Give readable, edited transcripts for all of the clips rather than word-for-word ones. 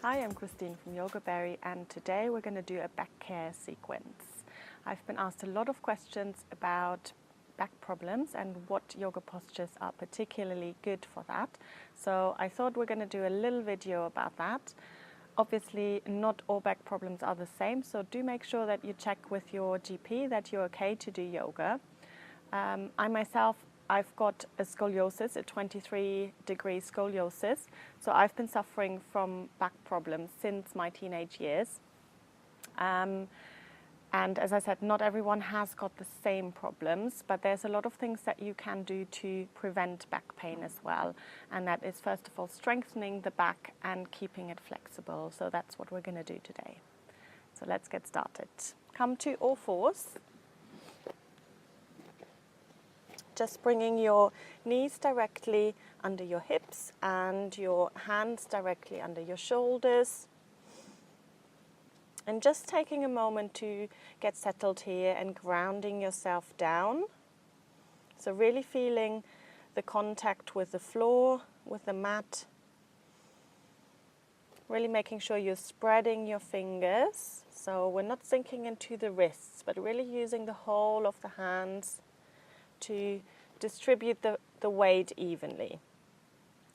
Hi, I'm Christine from Yogaberry, and today we're going to do a back care sequence. I've been asked a lot of questions about back problems and what yoga postures are particularly good for that. So I thought we're going to do a little video about that. Obviously, not all back problems are the same, so do make sure that you check with your GP that you're okay to do yoga. I myself, I've got a scoliosis, a 23-degree scoliosis, so I've been suffering from back problems since my teenage years. And as I said, not everyone has got the same problems, but there's a lot of things that you can do to prevent back pain as well. And that is, first of all, strengthening the back and keeping it flexible. So that's what we're going to do today. So let's get started. Come to all fours. Just bringing your knees directly under your hips and your hands directly under your shoulders. And just taking a moment to get settled here and grounding yourself down. So really feeling the contact with the floor, with the mat. Really making sure you're spreading your fingers. So we're not sinking into the wrists, but really using the whole of the hands to distribute the weight evenly.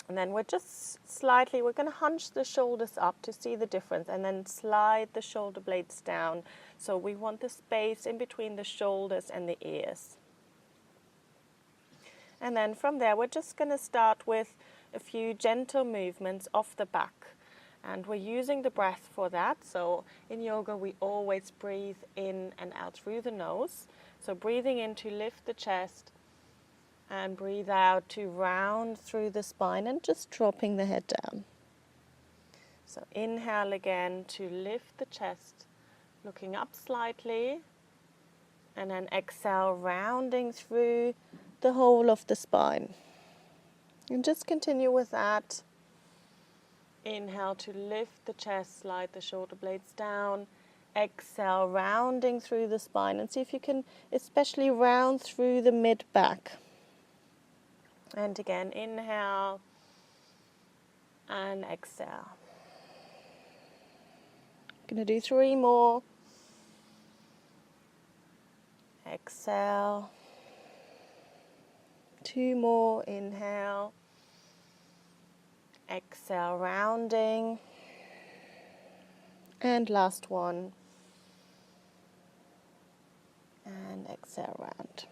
And then we're going to hunch the shoulders up to see the difference and then slide the shoulder blades down. So we want the space in between the shoulders and the ears. And then from there, we're just going to start with a few gentle movements off the back. And we're using the breath for that. So in yoga, we always breathe in and out through the nose. So breathing in to lift the chest and breathe out to round through the spine and just dropping the head down. So inhale again to lift the chest, looking up slightly, and then exhale, rounding through the whole of the spine. And just continue with that. Inhale to lift the chest, slide the shoulder blades down. Exhale, rounding through the spine, and see if you can especially round through the mid-back. And again, inhale and exhale. Going to do 3 more. Exhale. 2 more, inhale. Exhale, rounding. And last one. And exhale, round.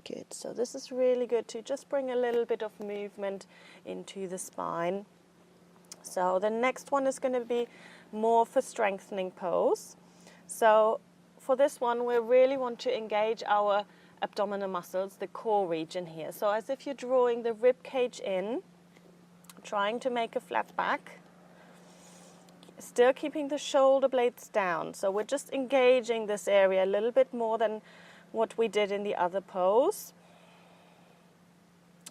Good. So this is really good to just bring a little bit of movement into the spine. So the next one is going to be more for strengthening pose. So for this one, we really want to engage our abdominal muscles, the core region here. So as if you're drawing the rib cage in, trying to make a flat back. Still keeping the shoulder blades down. So we're just engaging this area a little bit more than what we did in the other pose.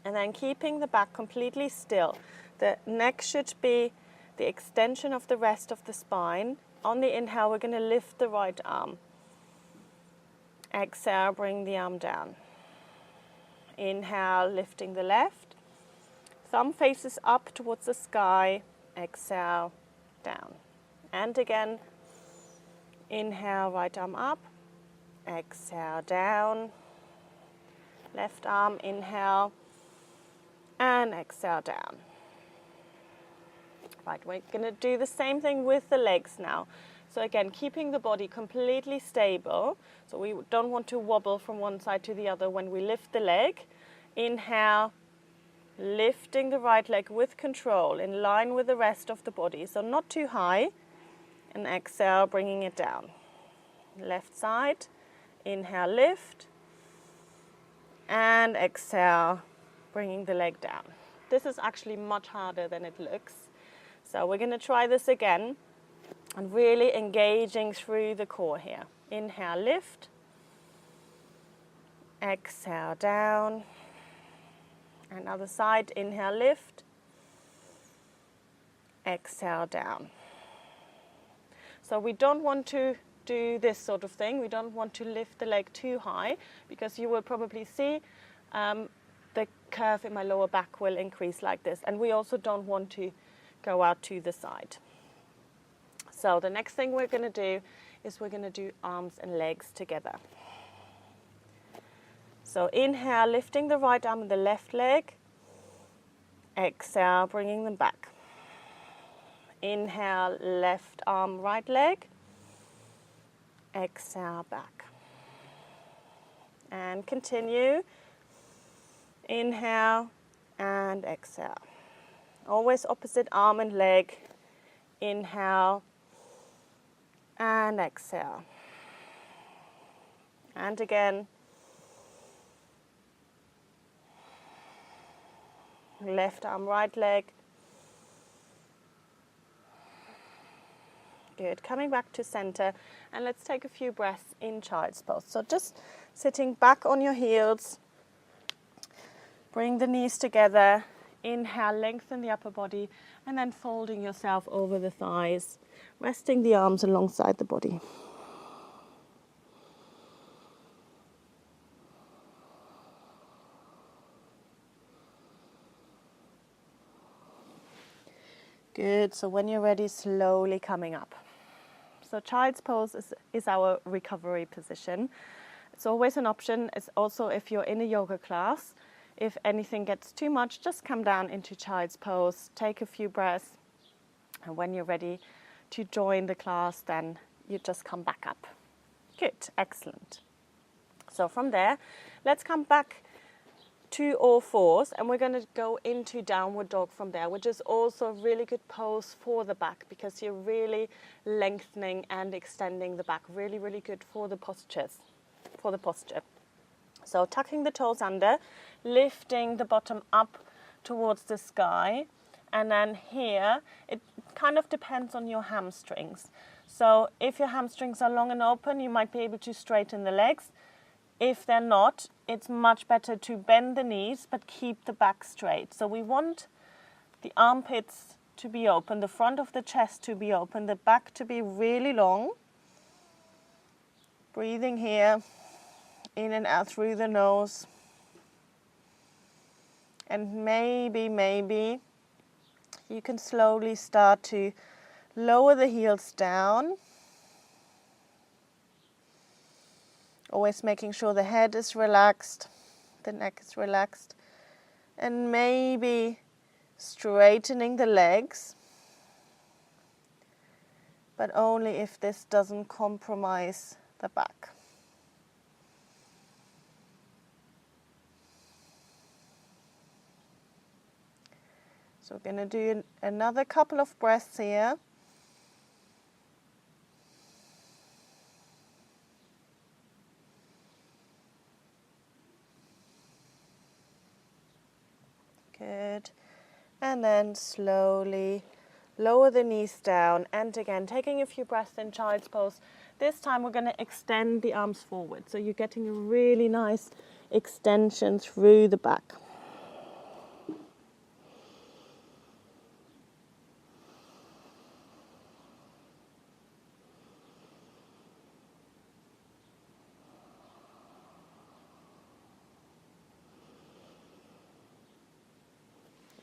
And then keeping the back completely still. The neck should be the extension of the rest of the spine. On the inhale, we're going to lift the right arm. Exhale, bring the arm down. Inhale, lifting the left. Thumb faces up towards the sky. Exhale, down. And again, inhale, right arm up. Exhale, down. Left arm, inhale. And exhale, down. Right, we're going to do the same thing with the legs now. So again, keeping the body completely stable. So we don't want to wobble from one side to the other when we lift the leg. Inhale, lifting the right leg with control, in line with the rest of the body. So not too high. And exhale, bringing it down. Left side. Inhale, lift, and exhale, bringing the leg down. This is actually much harder than it looks. So we're going to try this again and really engaging through the core here. Inhale, lift, exhale, down, and other side. Inhale, lift, exhale, down. So we don't want to do this sort of thing. We don't want to lift the leg too high because you will probably see the curve in my lower back will increase like this. And we also don't want to go out to the side. So the next thing we're going to do is we're going to do arms and legs together. So inhale, lifting the right arm and the left leg. Exhale, bringing them back. Inhale, left arm, right leg. Exhale, back. And continue. Inhale and exhale. Always opposite arm and leg. Inhale and exhale. And again. Left arm, right leg. Good. Coming back to center, and let's take a few breaths in child's pose. So just sitting back on your heels. Bring the knees together. Inhale, lengthen the upper body, and then folding yourself over the thighs, resting the arms alongside the body. Good. So when you're ready, slowly coming up. So child's pose is our recovery position. It's always an option. It's also if you're in a yoga class. If anything gets too much, just come down into child's pose, take a few breaths, and when you're ready to join the class, then you just come back up. Good, excellent. So from there, let's come back to all fours, and we're going to go into downward dog from there, which is also a really good pose for the back because you're really lengthening and extending the back. Really, really good for the posture. So tucking the toes under, lifting the bottom up towards the sky, and then here it kind of depends on your hamstrings. So if your hamstrings are long and open, you might be able to straighten the legs. If they're not, it's much better to bend the knees but keep the back straight. So we want the armpits to be open, the front of the chest to be open, the back to be really long. Breathing here, in and out through the nose. And maybe you can slowly start to lower the heels down. Always making sure the head is relaxed, the neck is relaxed. And maybe straightening the legs. But only if this doesn't compromise the back. So we're going to do another couple of breaths here. Good. And then slowly lower the knees down. And again, taking a few breaths in child's pose. This time we're going to extend the arms forward. So you're getting a really nice extension through the back.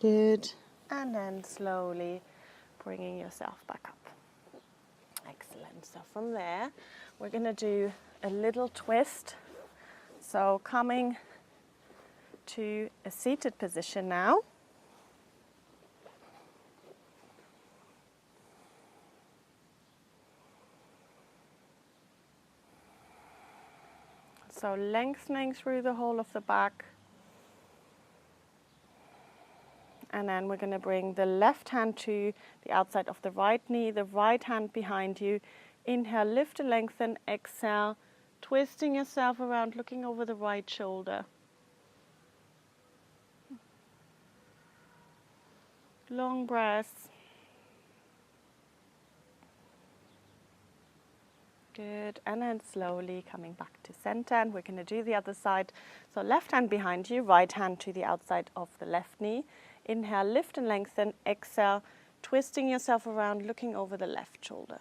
Good. And then slowly bringing yourself back up. Excellent. So from there, we're going to do a little twist. So coming to a seated position now. So lengthening through the whole of the back. And then we're going to bring the left hand to the outside of the right knee, the right hand behind you. Inhale, lift and lengthen. Exhale, twisting yourself around, looking over the right shoulder. Long breaths. Good. And then slowly coming back to center. And we're going to do the other side. So left hand behind you, right hand to the outside of the left knee. Inhale, lift and lengthen. Exhale, twisting yourself around, looking over the left shoulder.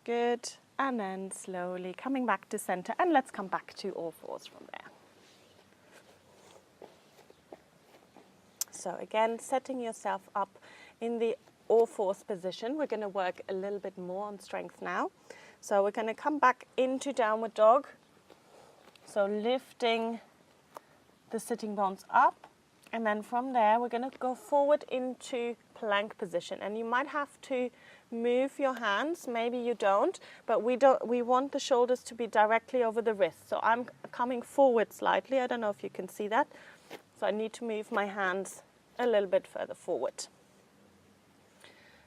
Good. And then slowly coming back to center, and let's come back to all fours from there. So again, setting yourself up in the all fours position. We're going to work a little bit more on strength now. So we're going to come back into downward dog. So lifting the sitting bones up, and then from there we're going to go forward into plank position. And you might have to move your hands, maybe you don't, but we want the shoulders to be directly over the wrists. So I'm coming forward slightly. I don't know if you can see that. So I need to move my hands a little bit further forward.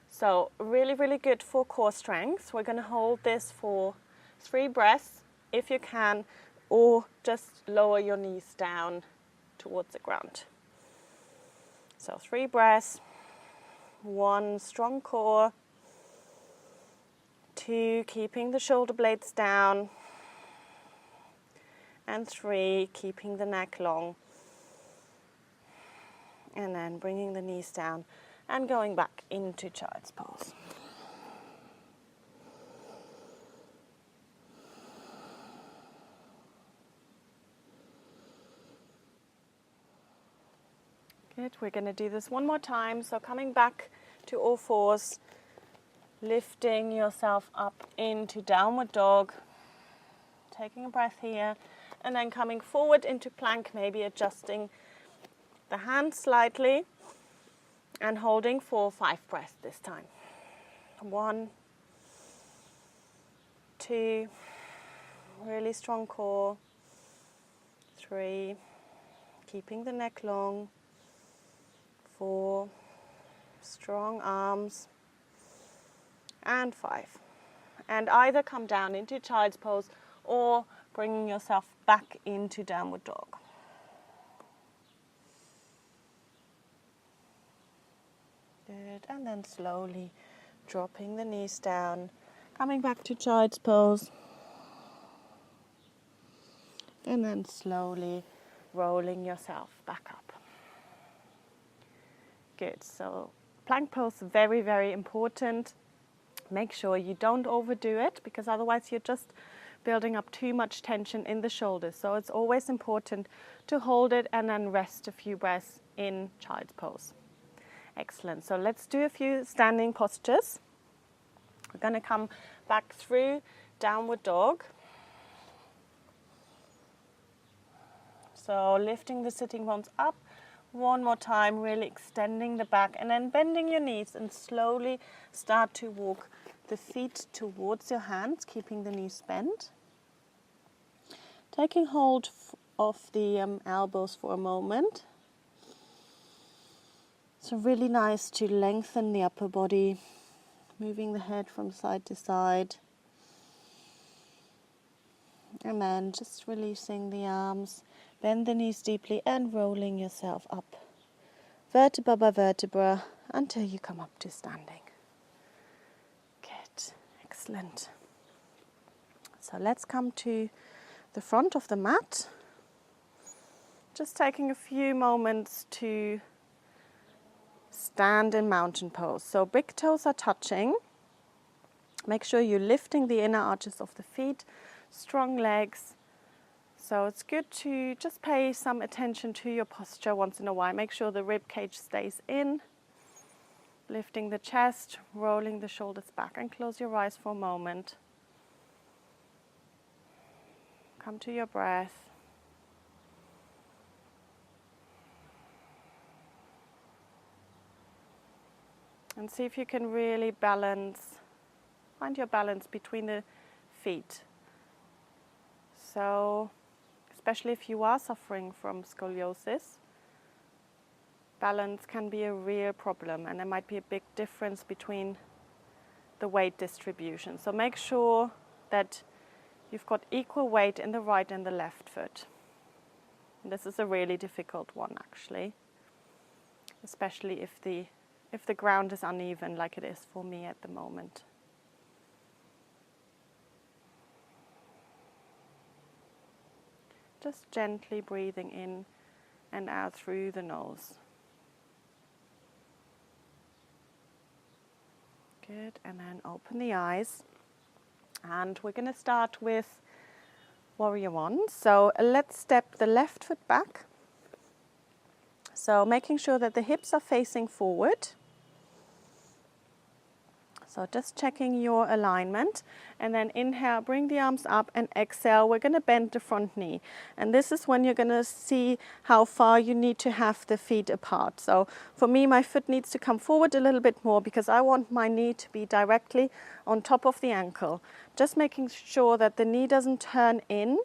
So really, really good for core strength. We're going to hold this for 3 breaths if you can, or just lower your knees down towards the ground. So 3 breaths, 1, strong core, 2, keeping the shoulder blades down, and 3, keeping the neck long. And then bringing the knees down and going back into child's pose. Good, we're going to do this one more time. So coming back to all fours, lifting yourself up into downward dog, taking a breath here, and then coming forward into plank, maybe adjusting the hands slightly, and holding for 5 breaths this time. 1, 2, really strong core. 3, keeping the neck long. 4, strong arms. And 5. And either come down into child's pose or bringing yourself back into downward dog. Good, and then slowly dropping the knees down, coming back to child's pose, and then slowly rolling yourself back up. Good, so plank pose, very, very important. Make sure you don't overdo it, because otherwise you're just building up too much tension in the shoulders. So it's always important to hold it and then rest a few breaths in child's pose. Excellent. So let's do a few standing postures. We're going to come back through downward dog. So lifting the sitting bones up one more time, really extending the back, and then bending your knees and slowly start to walk the feet towards your hands, keeping the knees bent. Taking hold of the elbows for a moment. So really nice to lengthen the upper body, moving the head from side to side. And then just releasing the arms, bend the knees deeply and rolling yourself up, vertebra by vertebra, until you come up to standing. Good, excellent. So let's come to the front of the mat. Just taking a few moments to stand in mountain pose. So big toes are touching. Make sure you're lifting the inner arches of the feet, strong legs. So it's good to just pay some attention to your posture once in a while. Make sure the rib cage stays in. Lifting the chest, rolling the shoulders back, and close your eyes for a moment. Come to your breath. And see if you can really find your balance between the feet. So, especially if you are suffering from scoliosis, balance can be a real problem, and there might be a big difference between the weight distribution. So make sure that you've got equal weight in the right and the left foot. And this is a really difficult one, actually, especially if the ground is uneven, like it is for me at the moment. Just gently breathing in and out through the nose. Good, and then open the eyes. And we're going to start with Warrior One. So let's step the left foot back. So making sure that the hips are facing forward. So just checking your alignment, and then inhale, bring the arms up, and exhale, we're going to bend the front knee. And this is when you're going to see how far you need to have the feet apart. So for me, my foot needs to come forward a little bit more because I want my knee to be directly on top of the ankle. Just making sure that the knee doesn't turn in.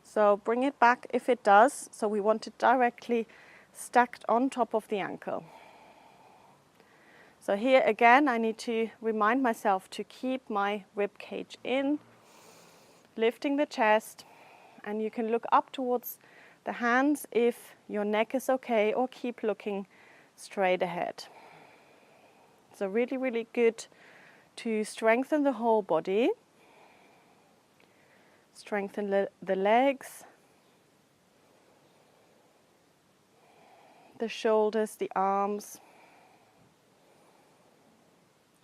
So bring it back if it does. So we want it directly stacked on top of the ankle. So here again, I need to remind myself to keep my rib cage in, lifting the chest, and you can look up towards the hands if your neck is okay, or keep looking straight ahead. So really, really good to strengthen the whole body, strengthen the legs, the shoulders, the arms.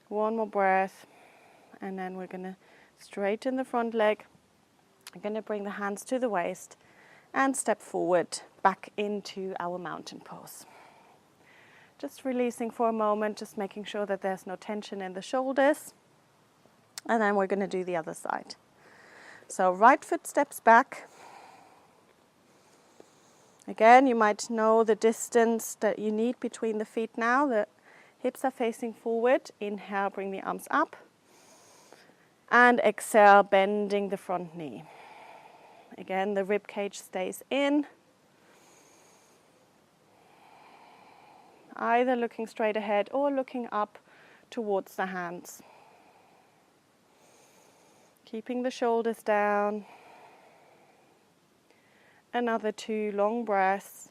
One more breath, and then we're going to straighten the front leg. We're going to bring the hands to the waist and step forward back into our mountain pose. Just releasing for a moment, just making sure that there's no tension in the shoulders. And then we're going to do the other side. So right foot steps back. Again, you might know the distance that you need between the feet now. The hips are facing forward. Inhale, bring the arms up. And exhale, bending the front knee. Again, the rib cage stays in. Either looking straight ahead or looking up towards the hands. Keeping the shoulders down. Another 2 long breaths.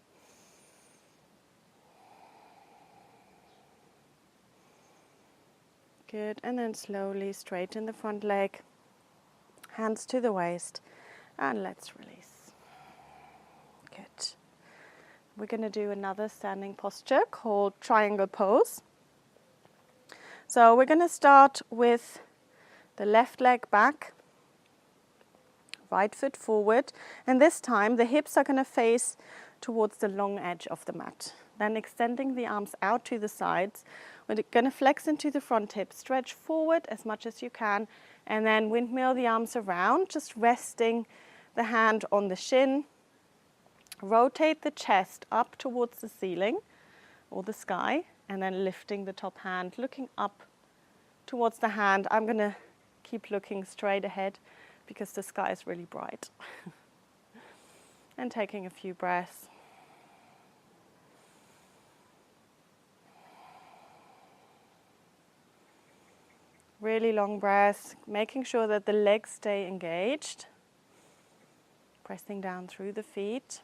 Good, and then slowly straighten the front leg, hands to the waist, and let's release. Good. We're going to do another standing posture called triangle pose. So we're going to start with the left leg back, right foot forward, and this time the hips are going to face towards the long edge of the mat. Then extending the arms out to the sides. We're going to flex into the front hip, stretch forward as much as you can, and then windmill the arms around, just resting the hand on the shin. Rotate the chest up towards the ceiling or the sky, and then lifting the top hand, looking up towards the hand. I'm going to keep looking straight ahead because the sky is really bright. And taking a few breaths. Really long breaths, making sure that the legs stay engaged. Pressing down through the feet.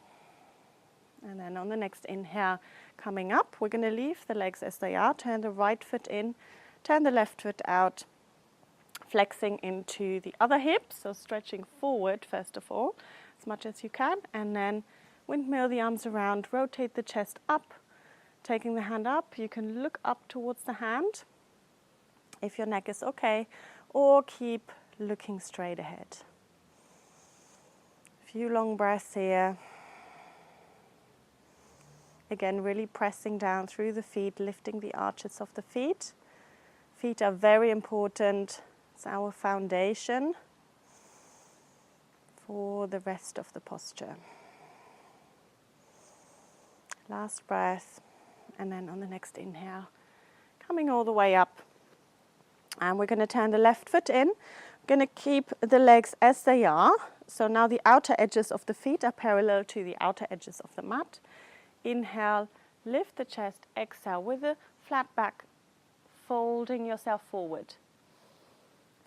And then on the next inhale, coming up, we're going to leave the legs as they are. Turn the right foot in, turn the left foot out. Flexing into the other hip, so stretching forward first of all, as much as you can. And then windmill the arms around, rotate the chest up. Taking the hand up, you can look up towards the hand, if your neck is okay, or keep looking straight ahead. A few long breaths here. Again, really pressing down through the feet, lifting the arches of the feet. Feet are very important. It's our foundation for the rest of the posture. Last breath, and then on the next inhale, coming all the way up. And we're going to turn the left foot in. We're going to keep the legs as they are. So now the outer edges of the feet are parallel to the outer edges of the mat. Inhale, lift the chest. Exhale with a flat back, folding yourself forward.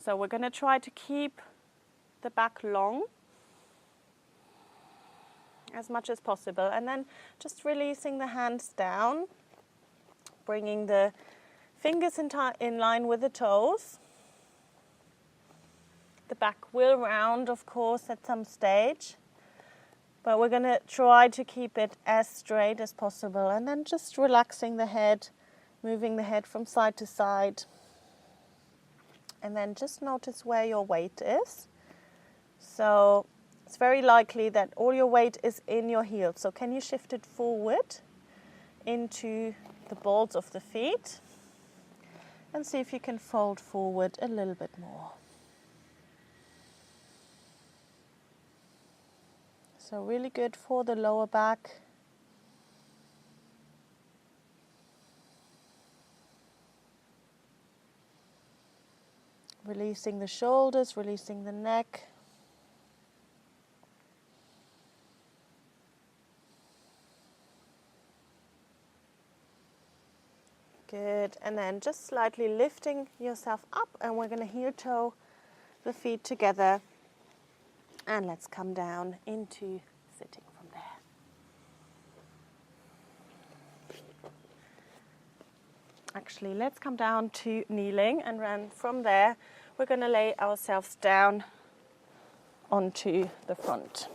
So we're going to try to keep the back long as much as possible. And then just releasing the hands down, bringing the fingers in line with the toes. The back will round, of course, at some stage. But we're going to try to keep it as straight as possible. And then just relaxing the head, moving the head from side to side. And then just notice where your weight is. So it's very likely that all your weight is in your heels. So can you shift it forward into the balls of the feet? And see if you can fold forward a little bit more. So really good for the lower back. Releasing the shoulders, releasing the neck. Good, and then just slightly lifting yourself up, and we're going to heel toe the feet together, and let's come down into sitting from there. Actually, let's come down to kneeling, and then from there we're going to lay ourselves down onto the front.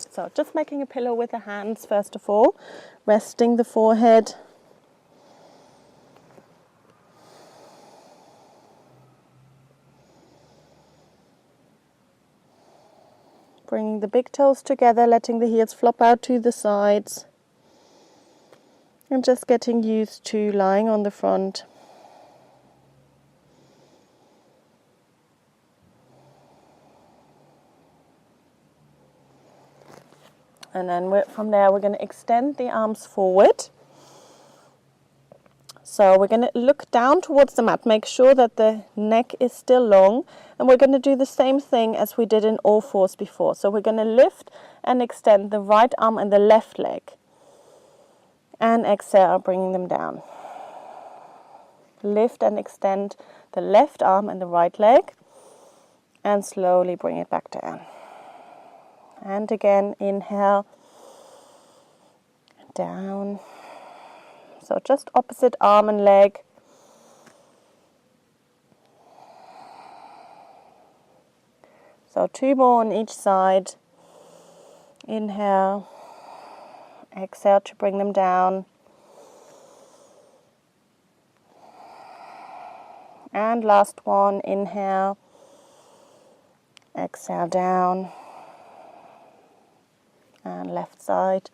So just making a pillow with the hands first of all, resting the forehead. Bringing the big toes together, letting the heels flop out to the sides. And just getting used to lying on the front. And then from there we're going to extend the arms forward. So we're going to look down towards the mat, make sure that the neck is still long, and we're going to do the same thing as we did in all fours before. So we're going to lift and extend the right arm and the left leg. And exhale, bringing them down. Lift and extend the left arm and the right leg, and slowly bring it back down. And again, inhale, down. So just opposite arm and leg. So 2 more on each side. Inhale, exhale to bring them down. And last one, inhale, exhale down. And left side.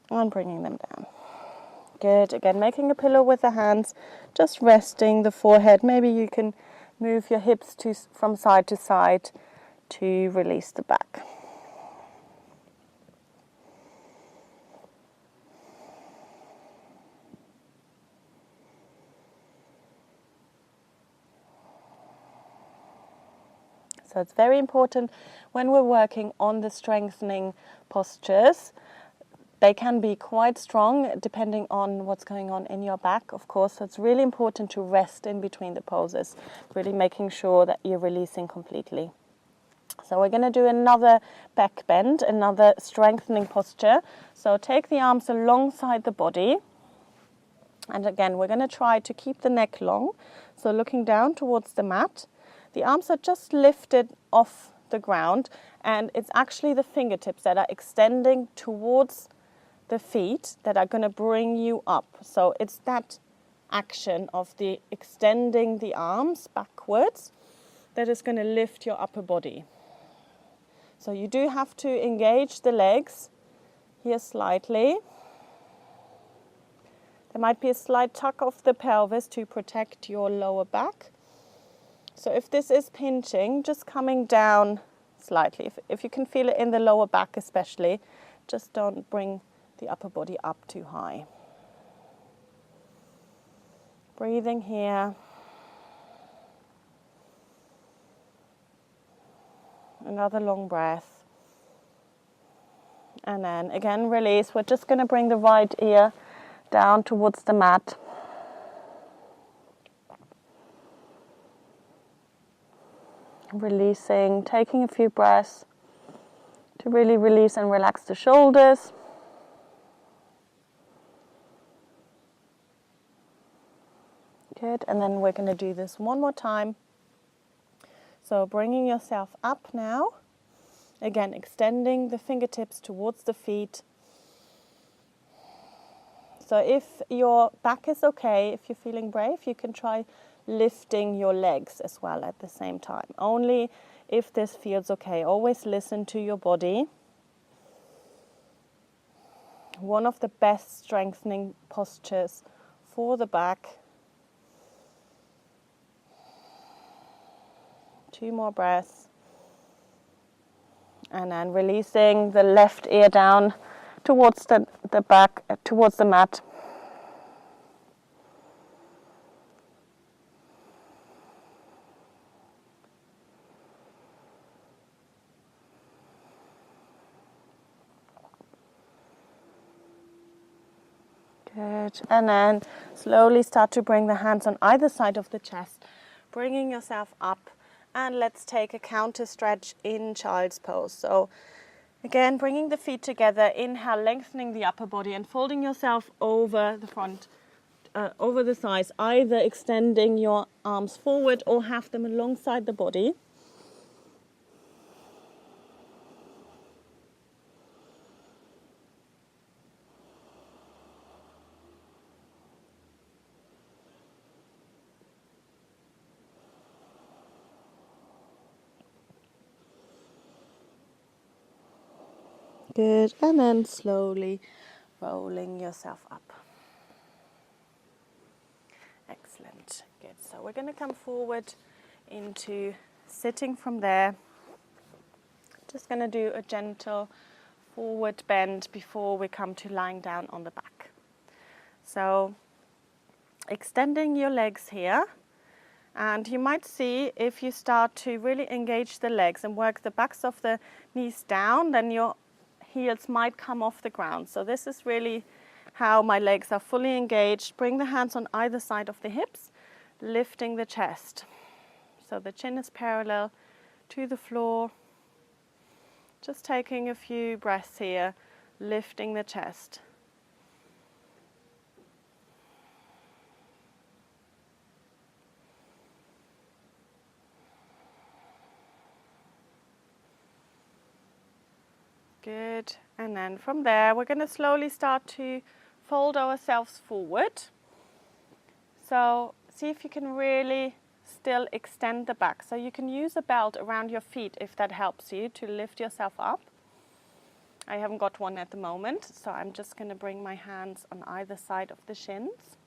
And bringing them down. Good. Again, making a pillow with the hands, just resting the forehead. Maybe you can move your hips from side to side to release the back. So it's very important when we're working on the strengthening postures. They can be quite strong depending on what's going on in your back, of course. So it's really important to rest in between the poses, really making sure that you're releasing completely. So we're going to do another back bend, another strengthening posture. So take the arms alongside the body. And again, we're going to try to keep the neck long. So looking down towards the mat. The arms are just lifted off the ground, and it's actually the fingertips that are extending towards the feet that are going to bring you up. So it's that action of the extending the arms backwards that is going to lift your upper body. So you do have to engage the legs here slightly. There might be a slight tuck of the pelvis to protect your lower back. So if this is pinching, just coming down slightly. If you can feel it in the lower back especially, just don't bring the upper body up too high. Breathing here. Another long breath. And then again, release. We're just going to bring the right ear down towards the mat. Releasing, taking a few breaths to really release and relax the shoulders. Good, and then we're going to do this one more time. So bringing yourself up now. Again, extending the fingertips towards the feet. So if your back is okay, if you're feeling brave, you can try lifting your legs as well at the same time. Only if this feels okay. Always listen to your body. One of the best strengthening postures for the back. 2 more breaths. And then releasing the left ear down towards the back, towards the mat. Good. And then slowly start to bring the hands on either side of the chest, bringing yourself up. And let's take a counter stretch in child's pose. So again, bringing the feet together, inhale, lengthening the upper body and folding yourself over the front, over the thighs, either extending your arms forward or have them alongside the body. Good, and then slowly rolling yourself up. Excellent, good. So we're going to come forward into sitting from there. Just going to do a gentle forward bend before we come to lying down on the back. So extending your legs here. And you might see if you start to really engage the legs and work the backs of the knees down, then your heels might come off the ground. So this is really how my legs are fully engaged. Bring the hands on either side of the hips, lifting the chest. So the chin is parallel to the floor. Just taking a few breaths here, lifting the chest. Good, and then from there we're going to slowly start to fold ourselves forward. So see if you can really still extend the back. So you can use a belt around your feet if that helps you to lift yourself up. I haven't got one at the moment, so I'm just going to bring my hands on either side of the shins.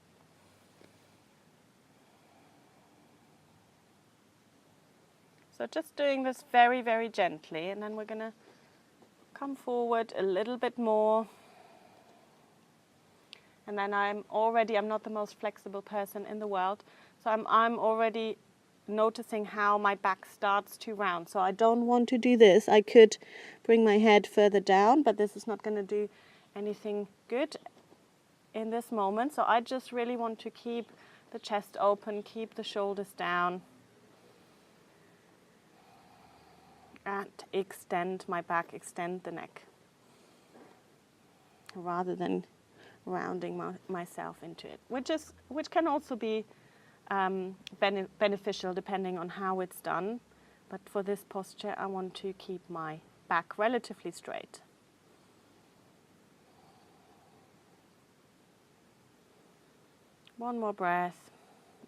So just doing this very, very gently, and then we're going to come forward a little bit more. And then I'm not the most flexible person in the world, so I'm already noticing how my back starts to round. So I don't want to do this. I could bring my head further down, but this is not going to do anything good in this moment. So I just really want to keep the chest open, keep the shoulders down, and extend my back, extend the neck, rather than rounding myself into it, which can also be beneficial depending on how it's done. But for this posture, I want to keep my back relatively straight. One more breath,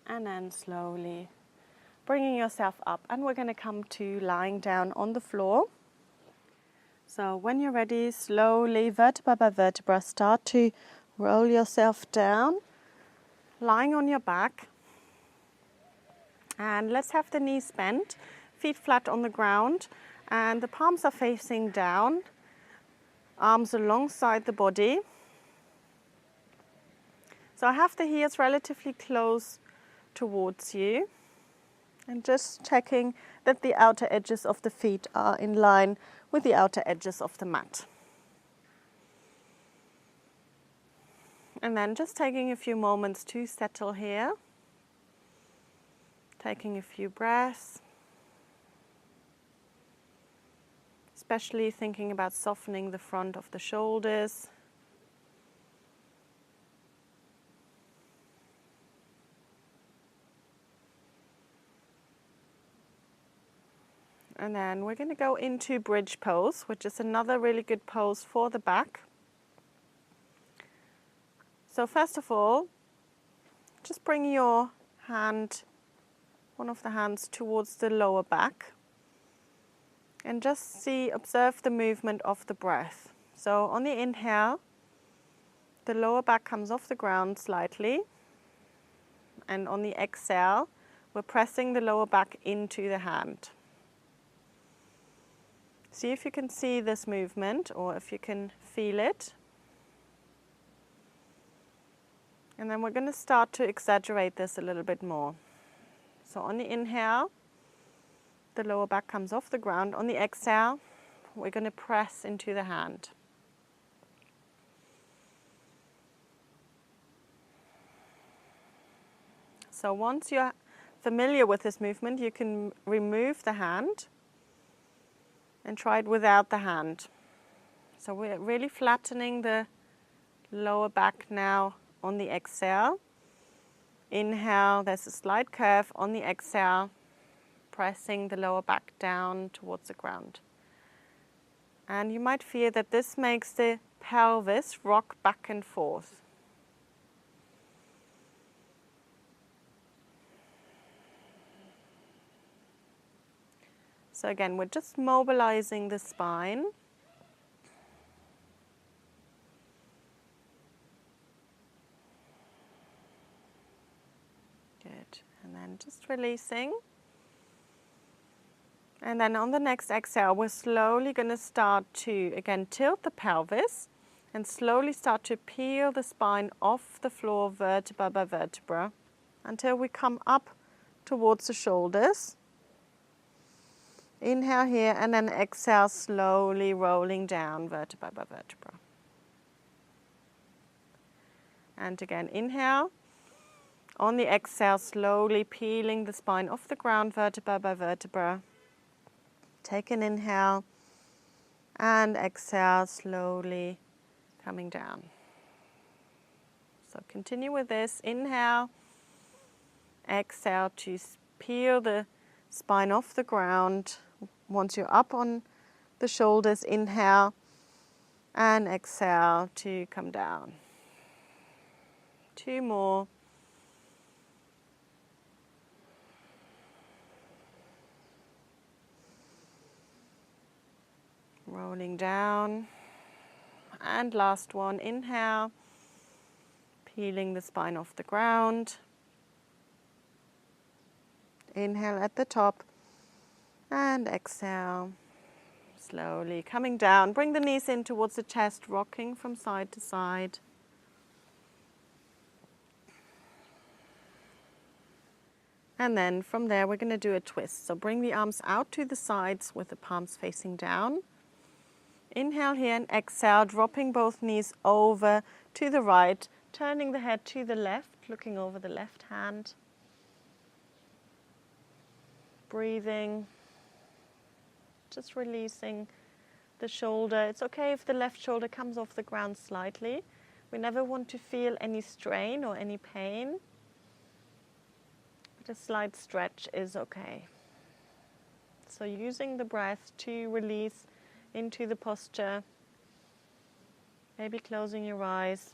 and then slowly bringing yourself up, and we're going to come to lying down on the floor. So when you're ready, slowly, vertebra by vertebra, start to roll yourself down, lying on your back. And let's have the knees bent, feet flat on the ground, and the palms are facing down, arms alongside the body. So I have the heels relatively close towards you, and just checking that the outer edges of the feet are in line with the outer edges of the mat. And then just taking a few moments to settle here, taking a few breaths, especially thinking about softening the front of the shoulders. And then we're going to go into bridge pose, which is another really good pose for the back. So first of all, just bring your hand, one of the hands, towards the lower back and just observe the movement of the breath. So on the inhale, the lower back comes off the ground slightly, and on the exhale, we're pressing the lower back into the hand. See if you can see this movement or if you can feel it. And then we're going to start to exaggerate this a little bit more. So on the inhale, the lower back comes off the ground. On the exhale, we're going to press into the hand. So once you're familiar with this movement, you can remove the hand and try it without the hand. So we're really flattening the lower back now on the exhale. Inhale, there's a slight curve. On the exhale, pressing the lower back down towards the ground. And you might feel that this makes the pelvis rock back and forth. So again, we're just mobilizing the spine. Good. And then just releasing. And then on the next exhale, we're slowly going to start to, again, tilt the pelvis and slowly start to peel the spine off the floor vertebra by vertebra until we come up towards the shoulders. Inhale here and then exhale, slowly rolling down vertebra by vertebra. And again, inhale. On the exhale, slowly peeling the spine off the ground vertebra by vertebra. Take an inhale and exhale, slowly coming down. So continue with this. Inhale, exhale to peel the spine off the ground. Once you're up on the shoulders, inhale and exhale to come down. 2 more. Rolling down. And last one, inhale, peeling the spine off the ground. Inhale at the top and exhale, slowly coming down. Bring the knees in towards the chest, rocking from side to side. And then from there, we're going to do a twist. So bring the arms out to the sides with the palms facing down. Inhale here and exhale, dropping both knees over to the right, turning the head to the left, looking over the left hand. Breathing, just releasing the shoulder. It's okay if the left shoulder comes off the ground slightly. We never want to feel any strain or any pain. But a slight stretch is okay. So using the breath to release into the posture, maybe closing your eyes.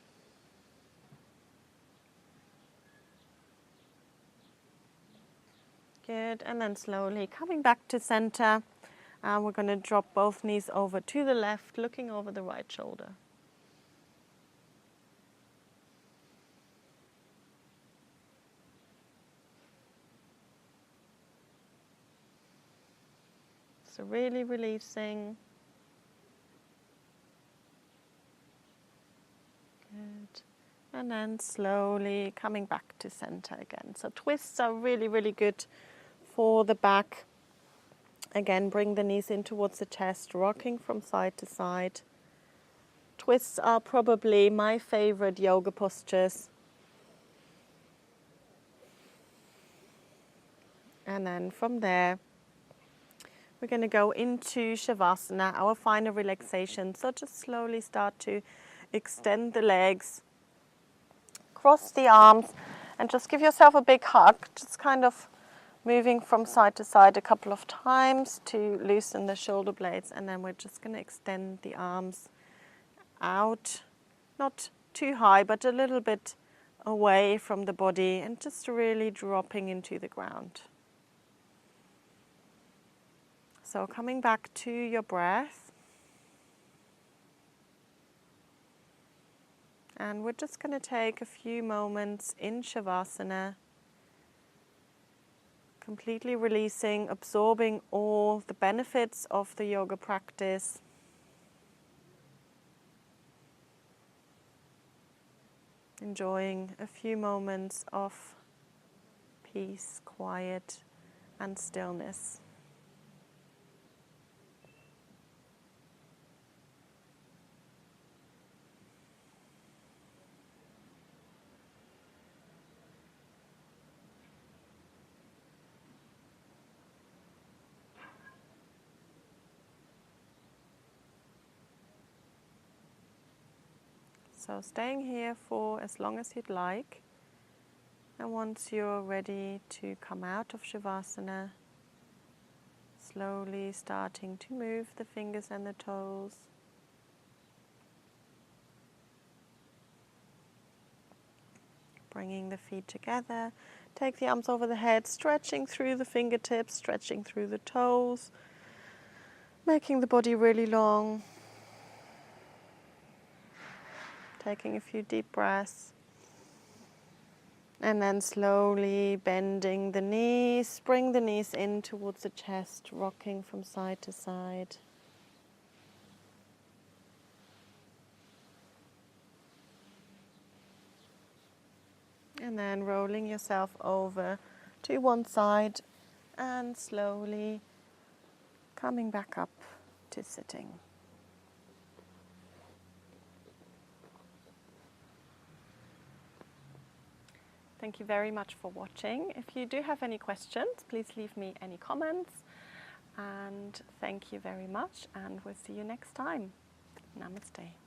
Good, and then slowly coming back to center. And we're going to drop both knees over to the left, looking over the right shoulder. So really releasing. Good. And then slowly coming back to center again. So twists are really, really good for the back. Again, bring the knees in towards the chest, rocking from side to side. Twists are probably my favorite yoga postures. And then from there, we're going to go into Shavasana, our final relaxation. So just slowly start to extend the legs, cross the arms, and just give yourself a big hug. Just kind of moving from side to side a couple of times to loosen the shoulder blades, and then we're just going to extend the arms out, not too high, but a little bit away from the body, and just really dropping into the ground. So coming back to your breath. And we're just going to take a few moments in Shavasana, completely releasing, absorbing all the benefits of the yoga practice. Enjoying a few moments of peace, quiet, and stillness. So staying here for as long as you'd like, and once you're ready to come out of Shavasana, slowly starting to move the fingers and the toes. Bringing the feet together, take the arms over the head, stretching through the fingertips, stretching through the toes, making the body really long. Taking a few deep breaths. And then slowly bending the knees, bring the knees in towards the chest, rocking from side to side. And then rolling yourself over to one side and slowly coming back up to sitting. Thank you very much for watching. If you do have any questions, please leave me any comments. And thank you very much, and we'll see you next time. Namaste.